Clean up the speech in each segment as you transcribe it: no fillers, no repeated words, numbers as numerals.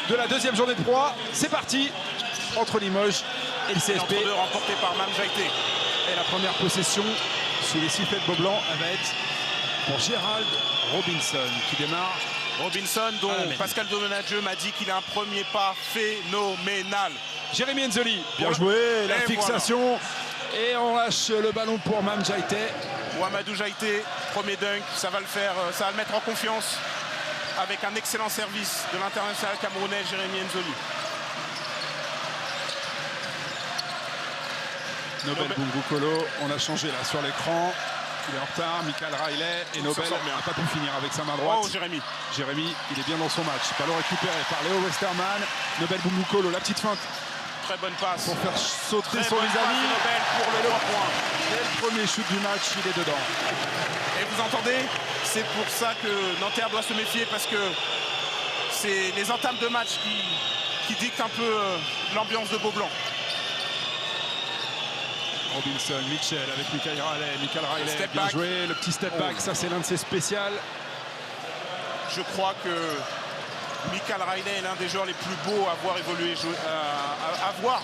de la deuxième journée de Pro A. C'est parti entre Limoges et le CSP. Entre deux remporté par Mame Jaïté. Et la première possession sous les sifflets de Beaublanc, elle va être pour Gérald Robinson qui démarre. Robinson, dont Pascal Domenageux m'a dit qu'il a un premier pas phénoménal. Jérémy Enzoli, bien joué, la fixation. Voilà. Et on lâche le ballon pour Mame Jaïté. Ouamadou Jaïté, premier dunk, ça va le faire, ça va le mettre en confiance avec un excellent service de l'international camerounais Jérémy Enzoli. Nobel Bungukolo, on a changé là sur l'écran. Il est en retard, Michael Riley et Nobel n'a pas pu finir avec sa main droite. Oh, Jérémy. Jérémy, il est bien dans son match. Ballon récupéré par Léo Westerman. Nobel Bungukolo, la petite feinte. Très bonne passe. Pour faire sauter son vis-à-vis. Nobel pour le 3 points. Dès le premier shoot du match, il est dedans. Et vous entendez, c'est pour ça que Nanterre doit se méfier parce que c'est les entames de match qui dictent un peu l'ambiance de Beaublanc. Robinson, Mitchell avec Michael Riley, bien joué, le petit step back, ça c'est l'un de ses spéciales. Je crois que Michael Riley est l'un des joueurs les plus beaux à voir évoluer, à voir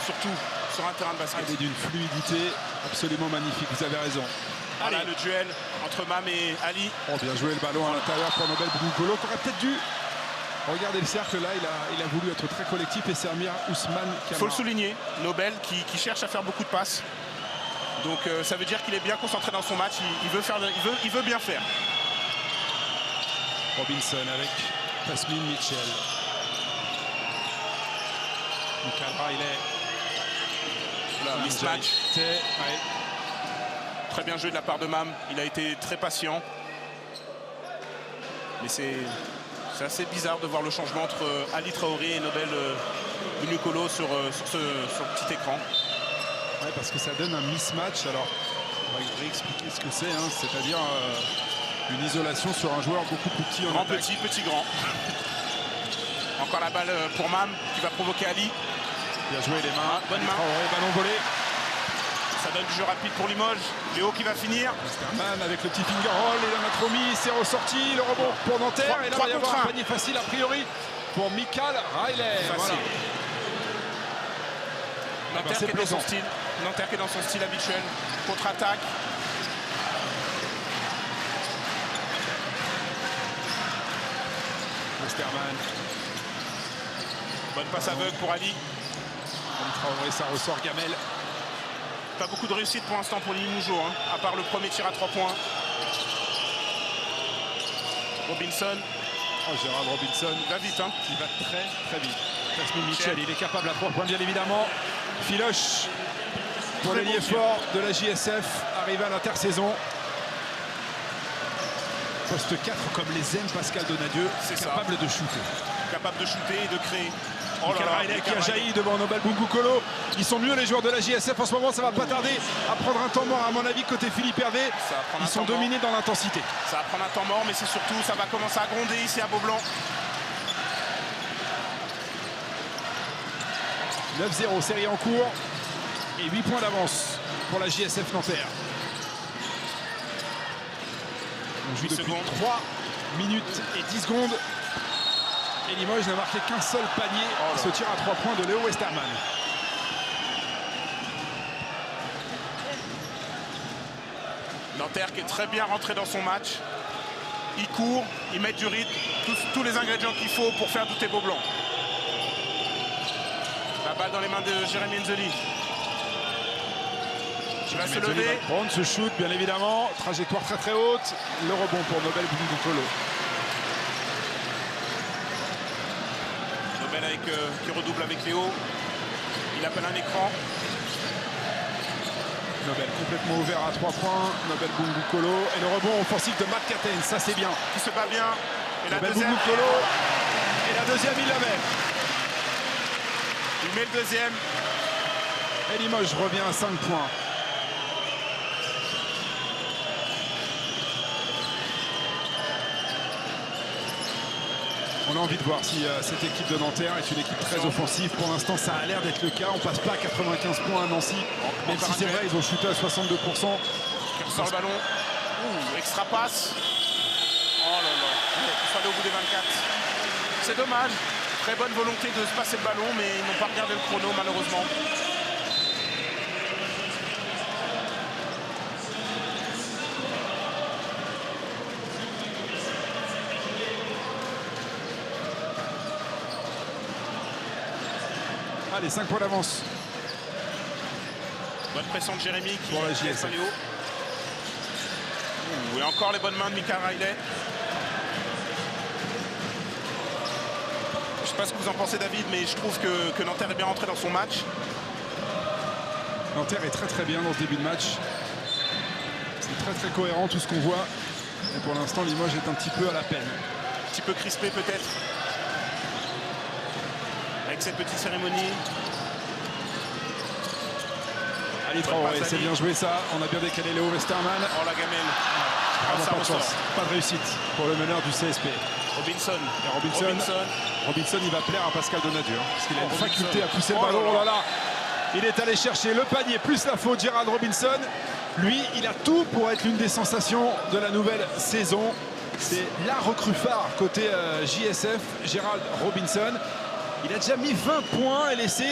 surtout sur un terrain de basket. Il est d'une fluidité absolument magnifique, vous avez raison. Voilà le duel entre Mame et Ali. Oh, bien joué le ballon à l'intérieur pour Nobel Bungukolo, qui aurait peut-être dû. Regardez le cercle là, il a voulu être très collectif et servir Ousmane Camara. Il faut le souligner, Nobel qui cherche à faire beaucoup de passes. Donc ça veut dire qu'il est bien concentré dans son match, il veut bien faire. Robinson avec Tasmin Mitchell. Michael Riley. Mismatch. Ouais. Très bien joué de la part de Mame, il a été très patient. Mais c'est assez bizarre de voir le changement entre Ali Traoré et Nobel Bungukolo sur ce petit écran. Ouais, parce que ça donne un mismatch. Alors, on va expliquer ce que c'est, hein. C'est-à-dire une isolation sur un joueur beaucoup plus petit. Grand, petit, grand. Encore la balle pour Mame qui va provoquer Ali. Bien joué les mains. Bonne main. Traoré, ballon volé. Ça donne du jeu rapide pour Limoges. Léo qui va finir. Westerman avec le petit finger roll, il en a trop mis, c'est ressorti, le rebond pour Nanterre. Et là, il va y avoir un panier facile a priori pour Michael Riley. Voilà. Nanterre qui est dans son style. Nanterre qui est dans son style habituel. Contre-attaque. Westerman. Bonne passe aveugle pour Ali. Ali Traoré, ça ressort Gamel. Pas beaucoup de réussite pour l'instant pour les Limougeaux, hein, à part le premier tir à 3 points. Robinson. Oh, Gérald Robinson. Il va vite. Hein. Il va très vite. Tasmin Mitchell, il est capable à 3 points bien évidemment. Filoche pour l'ailier fort de la JSF, arrivé à l'intersaison. Poste 4 comme les aime Pascal Donadieu, c'est capable de shooter. Capable de shooter et de créer. Oh là là, Riley qui a jailli devant Nobel Bungukolo. Ils sont mieux les joueurs de la JSF en ce moment, ça va pas tarder à prendre un temps mort à mon avis côté Philippe Hervé. Ils sont dominés dans l'intensité. Ça va prendre un temps mort mais c'est surtout ça va commencer à gronder ici à Beaublanc. 9-0, série en cours et 8 points d'avance pour la JSF Nanterre. On joue depuis 3 minutes et 10 secondes. Et Limoges n'a marqué qu'un seul panier. Ce tir à 3 points de Léo Westerman. Nanterre qui est très bien rentré dans son match. Il court, il met du rythme, tous les ingrédients qu'il faut pour faire douter Beaublanc. La balle dans les mains de Jérémy Enzoli. Il va se lever. Prendre ce shoot bien évidemment. Trajectoire très haute. Le rebond pour Nobel Bungukolo. Qui redouble avec Léo. Il appelle un écran. Nobel complètement ouvert à 3 points. Nobel Bungukolo. Et le rebond offensif de Matt Caten. Ça c'est bien. Qui se bat bien. Et la Nobel deuxième. Bungukolo. Et la deuxième il la met. Il met le deuxième. Et Limoges revient à 5 points. On a envie de voir si cette équipe de Nanterre est une équipe très offensive. Pour l'instant, ça a l'air d'être le cas. On passe pas à 95 points à Nancy. Même si c'est vrai, ils ont shooté à 62%. Qui ressort le ballon. Extra passe. Oh là là. Il faut aller au bout des 24. C'est dommage. Très bonne volonté de se passer le ballon, mais ils n'ont pas regardé le chrono malheureusement. Allez, 5 points d'avance. Bonne pression de Jérémy qui pour la laisse JSF. aller haut. Et encore les bonnes mains de Mika Riley. Je ne sais pas ce que vous en pensez, David, mais je trouve que Nanterre est bien rentré dans son match. Nanterre est très bien dans ce début de match. C'est très cohérent tout ce qu'on voit. Et pour l'instant, Limoges est un petit peu à la peine. Un petit peu crispé peut-être. Avec cette petite cérémonie. Ali Traoré, c'est bien joué ça. On a bien décalé Léo Westermann. Oh la gamelle. Pas de chance. Pas de réussite pour le meneur du CSP. Robinson. Et Robinson, il va plaire à Pascal Donadieu. Parce qu'il a une faculté à pousser le Oh ballon. là là. Oh là là. Il est allé chercher le panier plus la faute. Gérald Robinson, lui, il a tout pour être l'une des sensations de la nouvelle saison. C'est la recrue phare côté JSF, Gérald Robinson. Il a déjà mis 20 points et laissé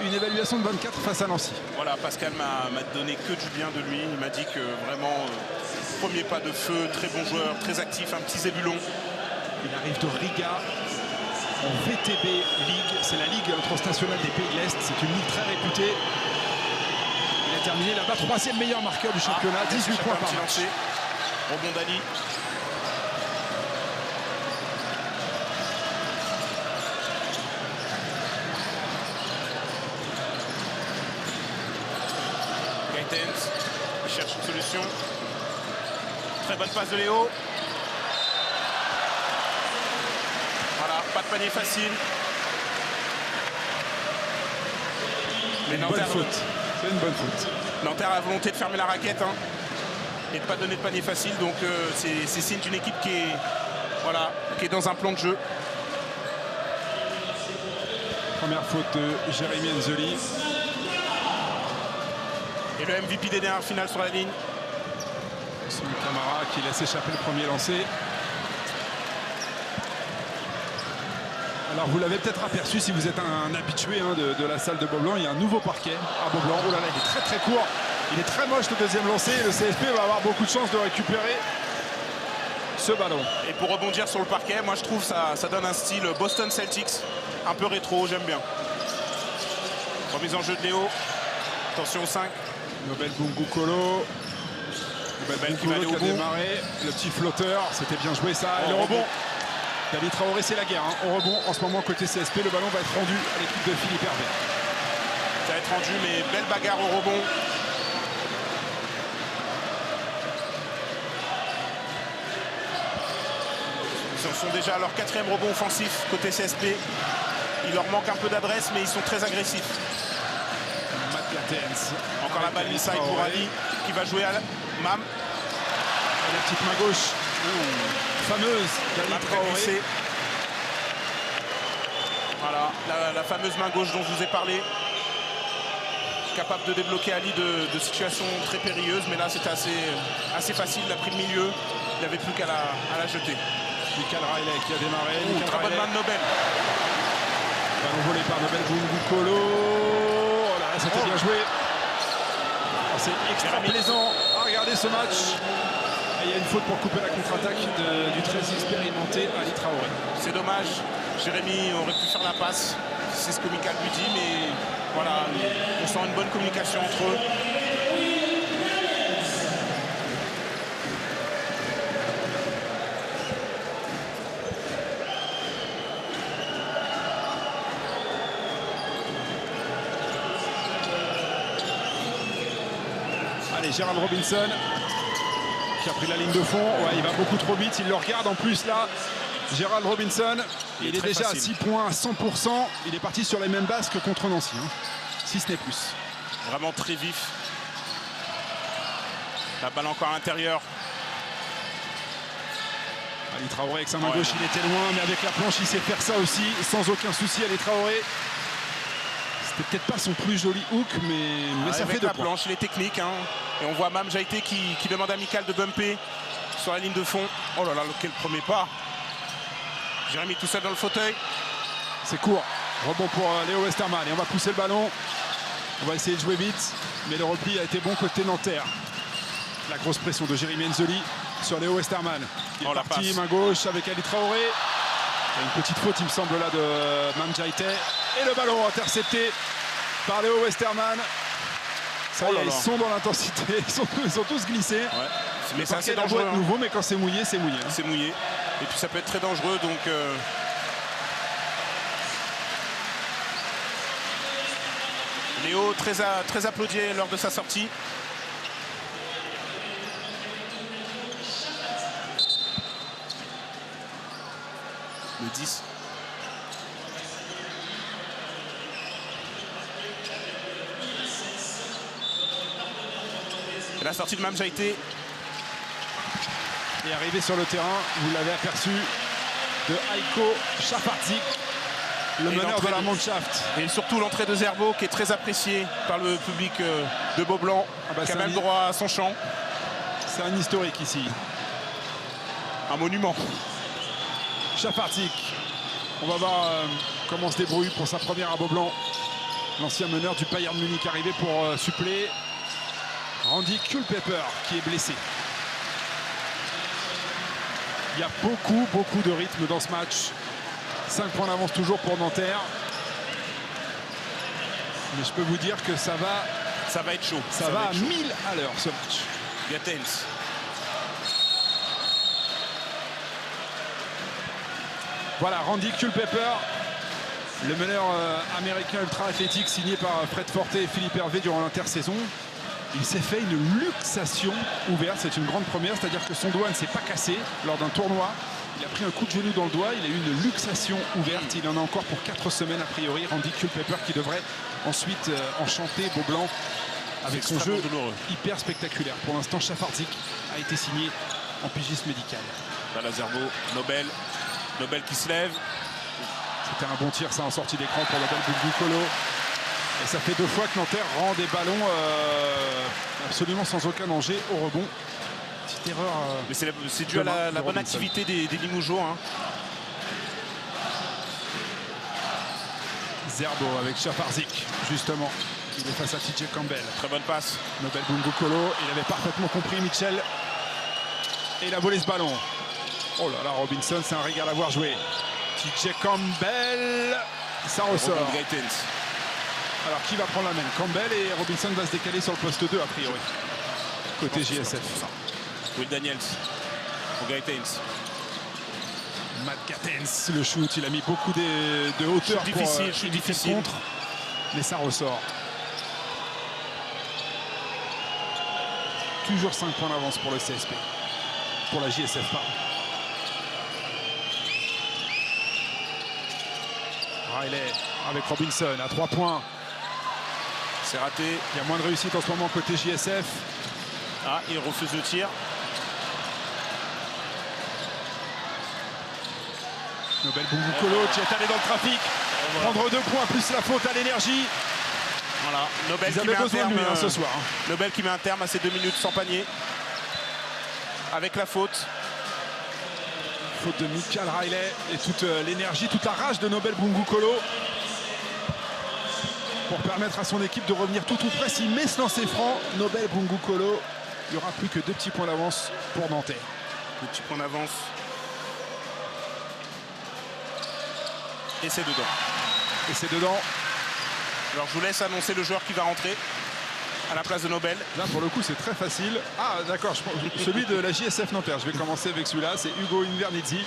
une évaluation de 24 face à Nancy. Voilà, Pascal m'a donné que du bien de lui. Il m'a dit que vraiment, premier pas de feu, très bon joueur, très actif, un petit zébulon. Il arrive de Riga en VTB League. C'est la Ligue transnationale des pays de l'Est. C'est une ligue très réputée. Il a terminé là-bas 3e meilleur marqueur du championnat, 18 points par match. Rebond d'Ali. Gaëtens, il cherche une solution. Très bonne passe de Léo. Voilà, pas de panier facile. Mais Une bonne faute. C'est une bonne faute. Nanterre a la volonté de fermer la raquette et de ne pas donner de panier facile. Donc c'est signe d'une équipe qui est dans un plan de jeu. Première faute de Jérémy Enzeli. Et le MVP des dernières finales sur la ligne. Son Camara qui laisse échapper le premier lancé. Alors vous l'avez peut-être aperçu si vous êtes un habitué de la salle de Beaublanc. Il y a un nouveau parquet à Beaublanc. Oh là là, il est très court. Il est très moche le deuxième lancé. Le CSP va avoir beaucoup de chance de récupérer ce ballon. Et pour rebondir sur le parquet, moi je trouve ça donne un style Boston Celtics. Un peu rétro, j'aime bien. Remise en jeu de Léo. Attention au 5. Nobel Bungukolo. Nobel qui va aller qui au a bout. démarré. Le petit flotteur, c'était bien joué ça. Et le rebond. rebond. David Traoré, c'est la guerre. Au rebond, en ce moment, côté CSP, le ballon va être rendu à l'équipe de Philippe Hervé. Ça va être rendu, mais belle bagarre au rebond. Ils en sont déjà à leur 4e rebond offensif côté CSP. Il leur manque un peu d'adresse, mais ils sont très agressifs. Matt Gatens. Encore la balle inside pour Ali, qui va jouer à Mam. La petite main gauche. Fameuse d'Ali Traoré. Voilà, la fameuse main gauche dont je vous ai parlé. Capable de débloquer Ali de situations très périlleuses, mais là c'était assez facile. Il a pris le milieu, il n'avait plus qu'à la jeter. Mika Riley qui a démarré. Très bonne main de Nobel. Ballon volé par Nobel Bungukolo. Oh là, c'était bien joué. Oh, c'est extra plaisant à regarder ce match. Et il y a une faute pour couper la contre-attaque du très expérimenté Ali Traoré. C'est dommage. Jérémy aurait pu faire la passe. C'est ce que Mika lui dit, mais voilà, on sent une bonne communication entre eux. Allez, Gérald Robinson qui a pris la ligne de fond. Ouais, il va beaucoup trop vite. Il le regarde en plus là. Gérald Robinson, il est déjà facile. à 6 points à 100%. Il est parti sur les mêmes bases que contre Nancy, si ce n'est plus. Vraiment très vif. La balle encore à l'intérieur. Ali Traoré avec sa main gauche, il était loin, mais avec la planche, il sait faire ça aussi, sans aucun souci. Ali Traoré, c'était peut-être pas son plus joli hook, mais ça fait Avec deux la points. planche, il est technique. Et on voit Mam Jaïté qui demande à Mikal de bumper sur la ligne de fond. Oh là là, quel premier pas. Jérémy tout seul dans le fauteuil. C'est court. Rebond pour Léo Westermann. Et on va pousser le ballon. On va essayer de jouer vite. Mais le repli a été bon côté nanterre. La grosse pression de Jérémy Enzoli sur Léo Westermann. Il est parti main gauche avec Ali Traoré. Il y a une petite faute, il me semble, là de Mamdjaïté. Et le ballon intercepté par Léo Westermann. Ça y est, ils sont dans l'intensité. Ils sont tous glissés. Ouais. Mais c'est assez dangereux. Nouveau, mais quand c'est mouillé, c'est mouillé. C'est mouillé. Et puis ça peut être très dangereux. Donc Léo très applaudi lors de sa sortie. Le 10. Et la sortie de Mamdjaïté. Et arrivé sur le terrain, vous l'avez aperçu, de Aiko Chafardzic, le meneur de la Mannschaft. Et surtout l'entrée de Zerbo qui est très appréciée par le public de Beaublanc, qui a même droit à son chant. C'est un historique ici. Un monument. Chafardzic, on va voir comment se débrouille pour sa première à Beaublanc. L'ancien meneur du Bayern Munich arrivé pour suppléer Randy Culpepper qui est blessé. Il y a beaucoup de rythme dans ce match. 5 points d'avance toujours pour Nanterre. Mais je peux vous dire que ça va être chaud. Ça va à 1000 à l'heure ce match. Gatens. Voilà, Randy Culpepper, le meneur américain ultra-athlétique signé par Fred Forte et Philippe Hervé durant l'intersaison. Il s'est fait une luxation ouverte, c'est une grande première, c'est-à-dire que son doigt ne s'est pas cassé lors d'un tournoi. Il a pris un coup de genou dans le doigt, il a eu une luxation ouverte. Il en a encore pour 4 semaines a priori. Randy Culpepper qui devrait ensuite enchanter Beaublanc avec son jeu hyper spectaculaire. Pour l'instant, Chafardzic a été signé en pigiste médical. Voilà Zerbo, Nobel qui se lève. C'était un bon tir, ça en sortie d'écran pour Nobel Bungoukolo. Et ça fait 2 fois que Nanterre rend des ballons absolument sans aucun danger au rebond. Petite erreur. Mais c'est dû à la bonne activité des Limougeaux. Hein. Zerbo avec Chafardzic, justement. Il est face à TJ Campbell. Très bonne passe. Nobel Bungoukolo, il avait parfaitement compris Mitchell. Et il a volé ce ballon. Oh là là, Robinson, c'est un régal à voir jouer. TJ Campbell, ça ressort. Alors qui va prendre la main? Campbell, et Robinson va se décaler sur le poste 2 a priori. Côté JSF. Will Daniels. Gatens. Matt Gatens, le shoot, il a mis beaucoup de hauteur pour difficile contre, mais ça ressort. Toujours 5 points d'avance pour le CSP. Pour la JSF, pardon. Riley avec Robinson à 3 points. C'est raté. Il y a moins de réussite en ce moment côté JSF. Ah, il refuse le tir. Nobel Bungoukolo qui est allé dans le trafic. Prendre 2 points plus la faute à l'énergie. Voilà, Nobel qui met un terme ce soir. Nobel qui met un terme à ces 2 minutes sans panier. Avec la faute. Faute de Michael Riley et toute l'énergie, toute la rage de Nobel Bungoukolo pour permettre à son équipe de revenir tout près. S'il met ce lancer franc, Nobel Bungoukolo, il n'y aura plus que 2 petits points d'avance pour Nanterre. 2 petits points d'avance. Et c'est dedans. Et c'est dedans. Alors je vous laisse annoncer le joueur qui va rentrer à la place de Nobel. Là pour le coup c'est très facile. Ah d'accord, celui de la JSF Nanterre. Je vais commencer avec celui-là, c'est Hugo Invernizzi.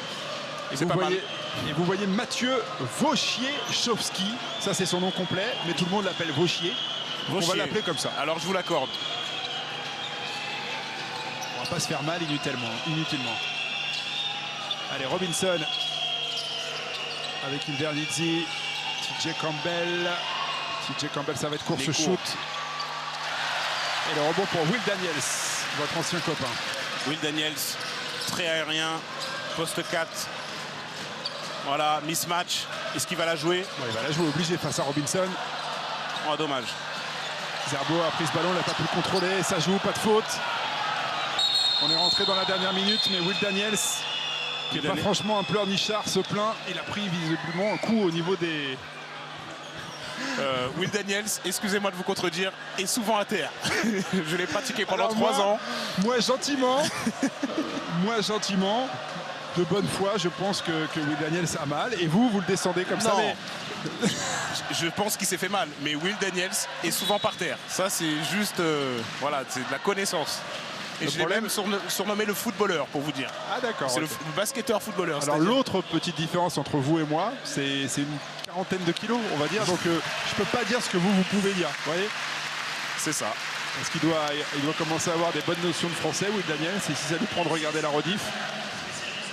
Et vous voyez Mathieu Wojciechowski. Ça c'est son nom complet, mais tout le monde l'appelle Vauchier. On va l'appeler comme ça. Alors je vous l'accorde. On va pas se faire mal inutilement. Allez, Robinson avec Invernizzi. TJ Campbell. TJ Campbell, ça va être course shoot. Et le rebond pour Will Daniels, votre ancien copain. Will Daniels, très aérien, poste 4. Voilà, mismatch. Est-ce qu'il va la jouer? Il va la jouer obligé face à Robinson. Oh, dommage. Zerbo a pris ce ballon, il n'a pas pu le contrôler. Ça joue, pas de faute. On est rentré dans la dernière minute, mais Will Daniels qui n'est pas franchement un pleurnichard, se plaint. Il a pris visiblement un coup au niveau des... Will Daniels, excusez-moi de vous contredire, est souvent à terre. Je l'ai pratiqué pendant Alors 3 ans. Moi gentiment, de bonne foi, je pense que Will Daniels a mal. Et vous le descendez comme ça. Mais... Je pense qu'il s'est fait mal, mais Will Daniels est souvent par terre. Ça, c'est juste, voilà, c'est de la connaissance. Et je l'ai même surnommé le footballeur, pour vous dire. Ah d'accord. C'est le basketteur footballeur. Alors l'autre petite différence entre vous et moi, c'est une quarantaine de kilos, on va dire. Donc je peux pas dire ce que vous pouvez dire. Vous voyez ? C'est ça. Parce qu'il doit commencer à avoir des bonnes notions de français, Will Daniels. Et si ça lui prend de regarder la rediff,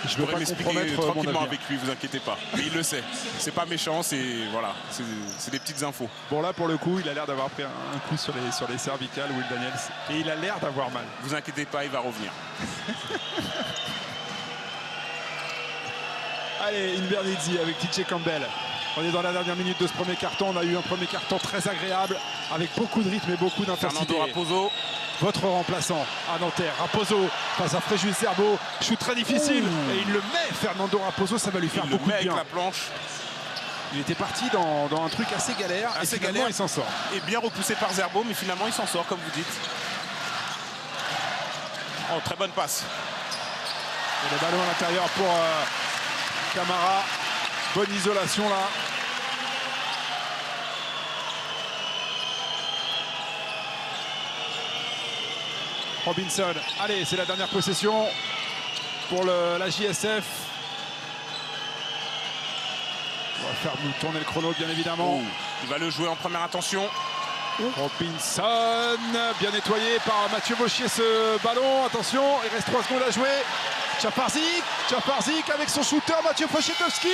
je ne vais pas compromettre tranquillement mon avec lui, vous inquiétez pas. Mais il le sait. C'est pas méchant, c'est voilà, c'est des petites infos. Bon là pour le coup, il a l'air d'avoir pris un coup sur les cervicales, Will Daniels, et il a l'air d'avoir mal. Vous inquiétez pas, il va revenir. Allez, Invernizzi avec TJ Campbell. On est dans la dernière minute de ce premier carton. On a eu un premier carton très agréable avec beaucoup de rythme et beaucoup d'intensité. Fernando Raposo, votre remplaçant à Nanterre. Raposo face à Fréjus Zerbo. Shoot très difficile. Et il le met, Fernando Raposo. Ça va lui faire beaucoup de bien. Avec la planche. Il était parti dans un truc assez galère. Assez galère. galère. Il s'en sort. Et bien repoussé par Zerbo, mais finalement il s'en sort, comme vous dites. Oh, très bonne passe. Et le ballon à l'intérieur pour Camara. Bonne isolation là. Robinson. Allez, c'est la dernière possession pour la JSF. On va faire tourner le chrono, bien évidemment. Il va le jouer en première intention. Robinson, bien nettoyé par Mathieu Vauchier ce ballon. Attention, il reste 3 secondes à jouer. Chaparzik avec son shooter, Mathieu Pochetkowski.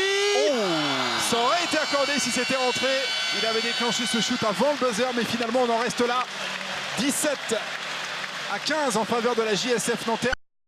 Ça aurait été accordé si c'était rentré. Il avait déclenché ce shoot avant le buzzer, mais finalement on en reste là. 17 à 15 en faveur de la JSF Nanterre.